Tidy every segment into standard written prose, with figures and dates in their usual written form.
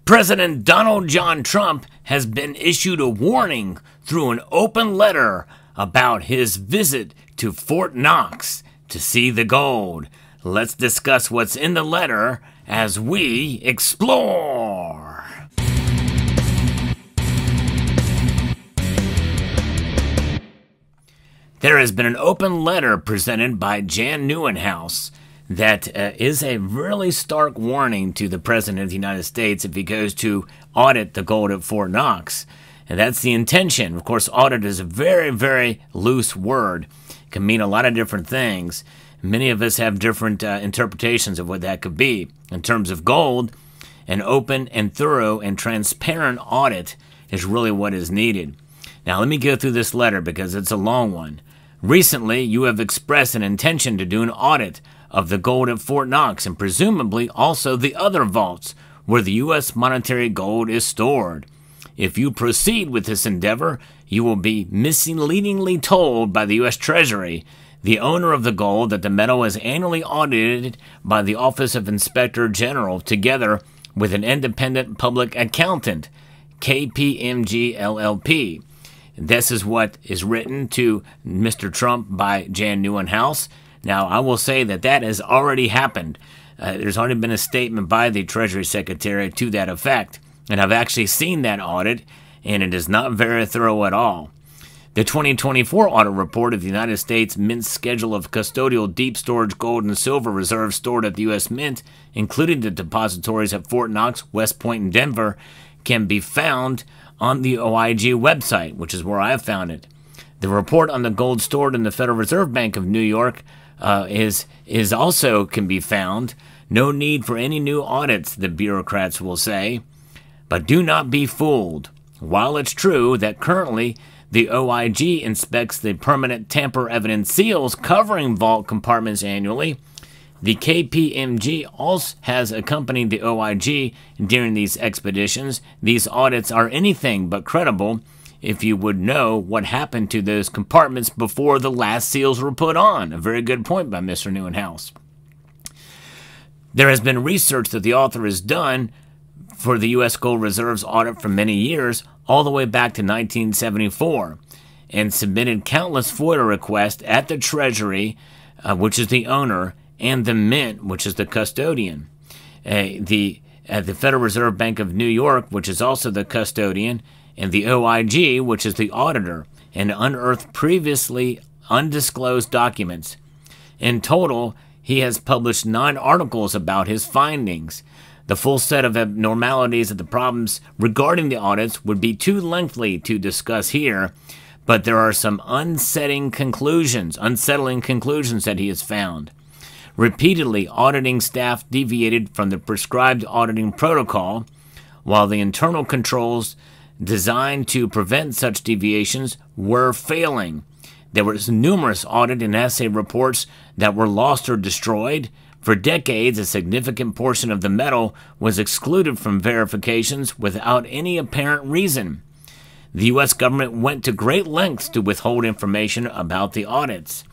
President Donald John Trump has been issued a warning through an open letter about his visit to Fort Knox to see the gold. Let's discuss what's in the letter as we explore. There has been an open letter presented by Jan Neuenhuis that is a really stark warning to the President of the United States if he goes to audit the gold at Fort Knox. And that's the intention. Of course, audit is a very, very loose word. It can mean a lot of different things. Many of us have different interpretations of what that could be. In terms of gold, an open and thorough and transparent audit is really what is needed. Now, let me go through this letter because it's a long one. Recently, you have expressed an intention to do an audit of the gold at Fort Knox and presumably also the other vaults where the U.S. monetary gold is stored. If you proceed with this endeavor, you will be misleadingly told by the U.S. Treasury, the owner of the gold, that the metal is annually audited by the Office of Inspector General together with an independent public accountant, KPMG LLP. This is what is written to Mr. Trump by Jan Neuenhuis. Now, I will say that that has already happened. There's already been a statement by the Treasury Secretary to that effect. And I've actually seen that audit, and it is not very thorough at all. The 2024 audit report of the United States Mint's schedule of custodial deep storage gold and silver reserves stored at the U.S. Mint, including the depositories at Fort Knox, West Point, and Denver, can be found on the OIG website, which is where I have found it. The report on the gold stored in the Federal Reserve Bank of New York is also can be found. No need for any new audits, the bureaucrats will say. But do not be fooled. While it's true that currently the OIG inspects the permanent tamper-evident seals covering vault compartments annually, the KPMG also has accompanied the OIG during these expeditions. These audits are anything but credible if you would know what happened to those compartments before the last seals were put on. A very good point by Mr. Neuenhuis. There has been research that the author has done for the U.S. Gold Reserves audit for many years, all the way back to 1974, and submitted countless FOIA requests at the Treasury, which is the owner, and the Mint, which is the custodian. The Federal Reserve Bank of New York, which is also the custodian, and the OIG, which is the auditor, and unearthed previously undisclosed documents. In total, he has published 9 articles about his findings. The full set of abnormalities of the problems regarding the audits would be too lengthy to discuss here, but there are some unsettling conclusions that he has found. Repeatedly, auditing staff deviated from the prescribed auditing protocol, while the internal controls designed to prevent such deviations were failing. There were numerous audit and assay reports that were lost or destroyed. For decades, a significant portion of the metal was excluded from verifications without any apparent reason. The U.S. government went to great lengths to withhold information about the audits.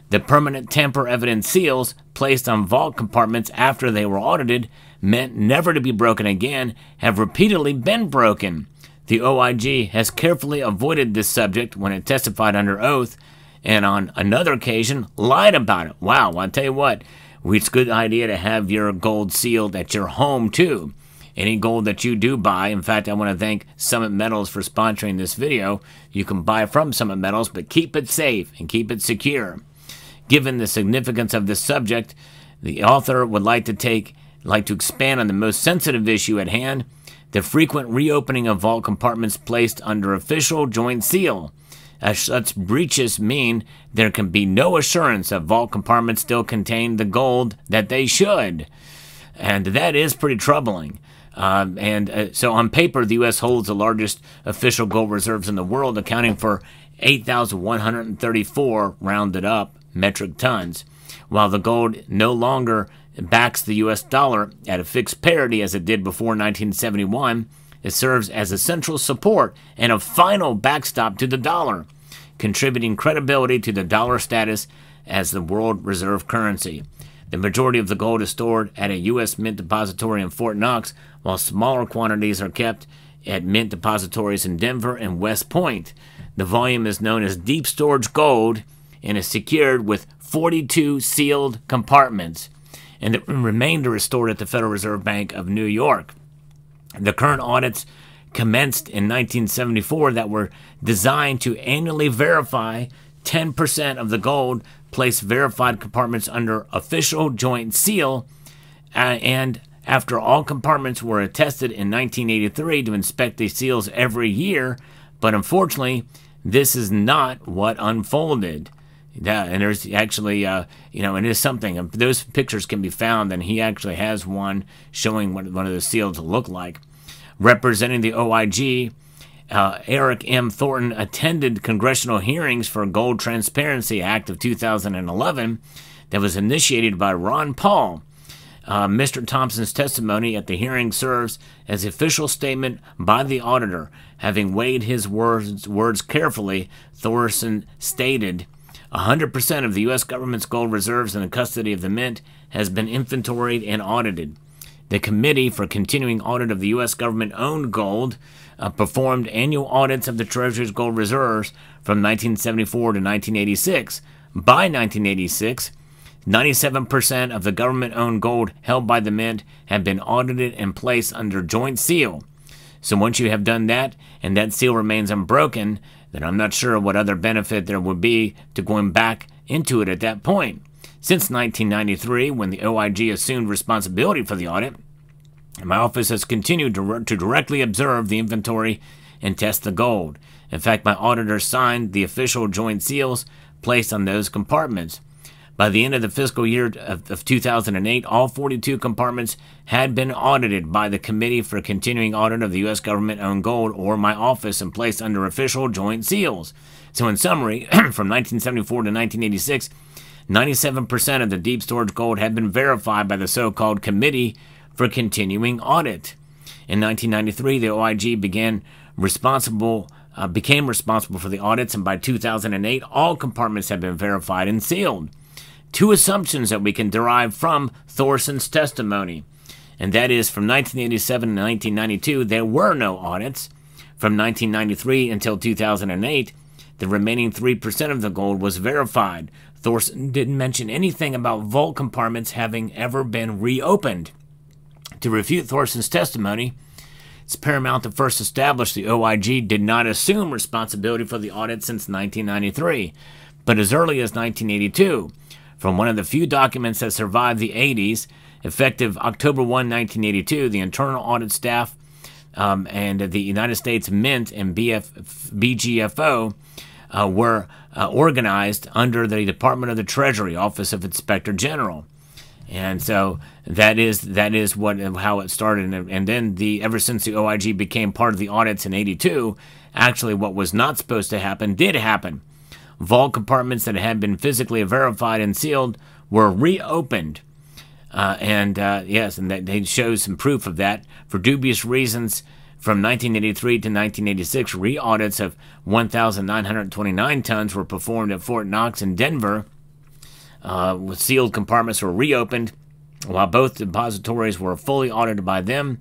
The permanent tamper-evident seals placed on vault compartments after they were audited, meant never to be broken again, have repeatedly been broken. The OIG has carefully avoided this subject when it testified under oath, and on another occasion lied about it. Wow, I'll tell you what, it's a good idea to have your gold sealed at your home too. Any gold that you do buy, in fact, I want to thank Summit Metals for sponsoring this video. You can buy from Summit Metals, but keep it safe and keep it secure. Given the significance of this subject, the author would like to expand on the most sensitive issue at hand, the frequent reopening of vault compartments placed under official joint seal. As such breaches mean there can be no assurance that vault compartments still contain the gold that they should. And that is pretty troubling. So on paper, the U.S. holds the largest official gold reserves in the world, accounting for 8,134, rounded up, metric tons, while the gold no longer backs the U.S. dollar at a fixed parity as it did before 1971. It serves as a central support and a final backstop to the dollar, contributing credibility to the dollar status as the world reserve currency. The majority of the gold is stored at a U.S. Mint depository in Fort Knox, while smaller quantities are kept at mint depositories in Denver and West Point. The volume is known as deep storage gold and is secured with 42 sealed compartments, and the remainder is stored at the Federal Reserve Bank of New York. The current audits commenced in 1974 that were designed to annually verify 10% of the gold, place verified compartments under official joint seal, and after all compartments were attested in 1983 to inspect the seals every year. But unfortunately, this is not what unfolded. And there's actually, and it is something. Those pictures can be found, and he actually has one showing what one of the seals look like. Representing the OIG, Eric M. Thornton attended congressional hearings for Gold Transparency Act of 2011 that was initiated by Ron Paul. Mr. Thompson's testimony at the hearing serves as the official statement by the auditor. Having weighed his words carefully, Thornton stated, 100% of the U.S. government's gold reserves in the custody of the Mint has been inventoried and audited. The Committee for Continuing Audit of the U.S. Government-Owned Gold performed annual audits of the Treasury's gold reserves from 1974 to 1986. By 1986, 97% of the government-owned gold held by the Mint had been audited and placed under joint seal. So once you have done that, and that seal remains unbroken, then I'm not sure what other benefit there would be to going back into it at that point. Since 1993, when the OIG assumed responsibility for the audit, my office has continued to directly observe the inventory and test the gold. In fact, my auditor signed the official joint seals placed on those compartments. By the end of the fiscal year of 2008, all 42 compartments had been audited by the Committee for Continuing Audit of the U.S. Government-Owned Gold, or my office, and placed under official joint seals. So in summary, from 1974 to 1986, 97% of the deep storage gold had been verified by the so-called Committee for Continuing Audit. In 1993, the OIG became responsible for the audits, and by 2008, all compartments had been verified and sealed. Two assumptions that we can derive from Thorsen's testimony, and that is from 1987 to 1992, there were no audits. From 1993 until 2008, the remaining 3% of the gold was verified. Thorsen didn't mention anything about vault compartments having ever been reopened. To refute Thorsen's testimony, it's paramount to first establish the OIG did not assume responsibility for the audit since 1993, but as early as 1982. From one of the few documents that survived the 80s, effective October 1, 1982, the internal audit staff and the United States Mint and BGFO were organized under the Department of the Treasury, Office of Inspector General. And so that is how it started. And then ever since the OIG became part of the audits in 82, actually what was not supposed to happen did happen. Vault compartments that had been physically verified and sealed were reopened. Yes, and they show some proof of that. For dubious reasons, from 1983 to 1986, re-audits of 1,929 tons were performed at Fort Knox in Denver. With sealed compartments were reopened, while both depositories were fully audited by them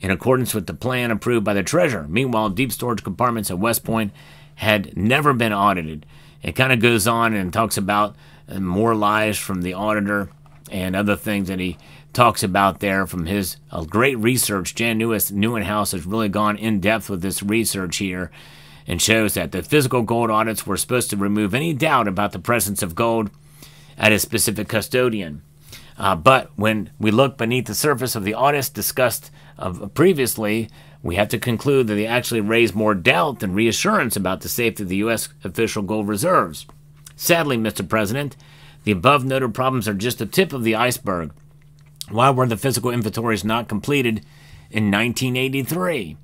in accordance with the plan approved by the Treasurer. Meanwhile, deep storage compartments at West Point had never been audited. It kind of goes on and talks about more lies from the auditor and other things that he talks about there from his great research. Jan Neuenhaus has really gone in depth with this research here and shows that the physical gold audits were supposed to remove any doubt about the presence of gold at a specific custodian. But when we look beneath the surface of the audits discussed previously, we have to conclude that they actually raise more doubt than reassurance about the safety of the U.S. official gold reserves. Sadly, Mr. President, the above-noted problems are just the tip of the iceberg. Why were the physical inventories not completed in 1983?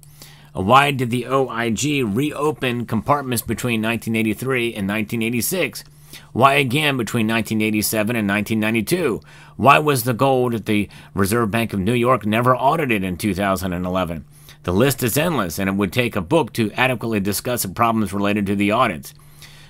Why did the OIG reopen compartments between 1983 and 1986? Why again between 1987 and 1992? Why was the gold at the Reserve Bank of New York never audited in 2011? The list is endless, and it would take a book to adequately discuss the problems related to the audits.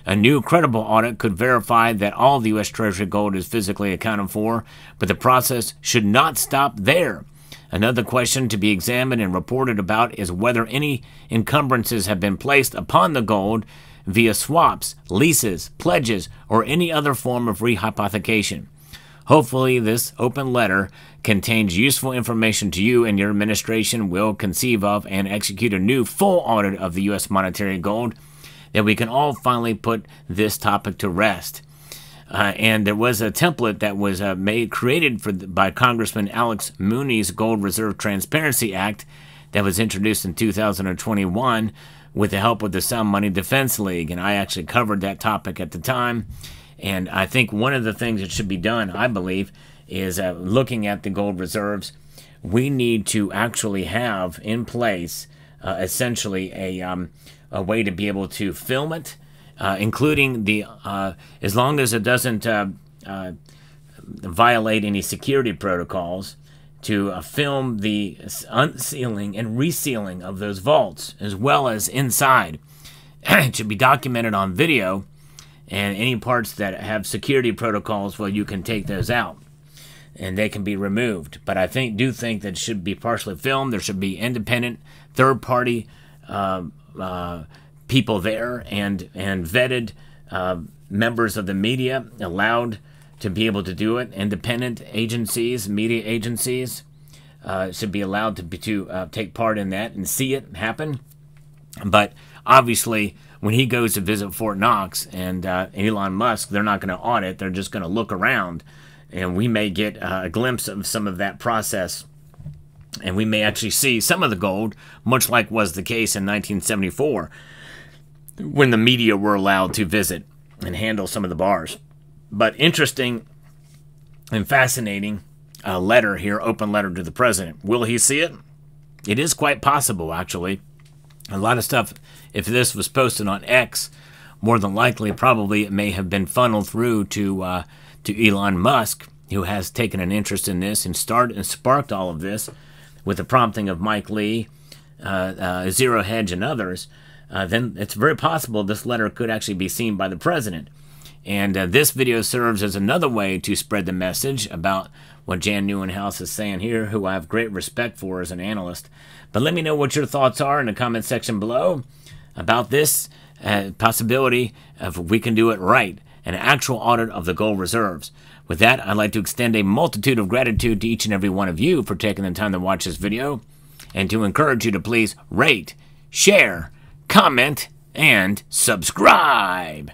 A new credible audit could verify that all the U.S. Treasury gold is physically accounted for, but the process should not stop there. Another question to be examined and reported about is whether any encumbrances have been placed upon the gold via swaps, leases, pledges, or any other form of rehypothecation. Hopefully, this open letter contains useful information to you and your administration will conceive of and execute a new full audit of the U.S. monetary gold, that we can all finally put this topic to rest. And there was a template that was created by Congressman Alex Mooney's Gold Reserve Transparency Act that was introduced in 2021 with the help of the Sound Money Defense League. And I actually covered that topic at the time. And I think one of the things that should be done, I believe, is looking at the gold reserves. We need to actually have in place essentially a way to be able to film it, including the as long as it doesn't violate any security protocols, to film the unsealing and resealing of those vaults as well as inside. It should be documented on video, and any parts that have security protocols, well, you can take those out and they can be removed. But I do think that it should be partially filmed. There should be independent third-party people there and vetted members of the media allowed to be able to do it. Independent agencies, media agencies should be allowed to take part in that and see it happen. But obviously, when he goes to visit Fort Knox and Elon Musk, they're not going to audit. They're just going to look around. And we may get a glimpse of some of that process. And we may actually see some of the gold, much like was the case in 1974, when the media were allowed to visit and handle some of the bars. But interesting and fascinating letter here, open letter to the president. Will he see it? It is quite possible, actually. A lot of stuff, if this was posted on X, more than likely, probably it may have been funneled through to Elon Musk, who has taken an interest in this and sparked all of this with the prompting of Mike Lee, Zero Hedge, and others. Then it's very possible this letter could actually be seen by the president. And this video serves as another way to spread the message about what Jan Neuenhuis is saying here, who I have great respect for as an analyst. But let me know what your thoughts are in the comment section below about this possibility of we can do it right, an actual audit of the gold reserves. With that, I'd like to extend a multitude of gratitude to each and every one of you for taking the time to watch this video, and to encourage you to please rate, share, comment, and subscribe.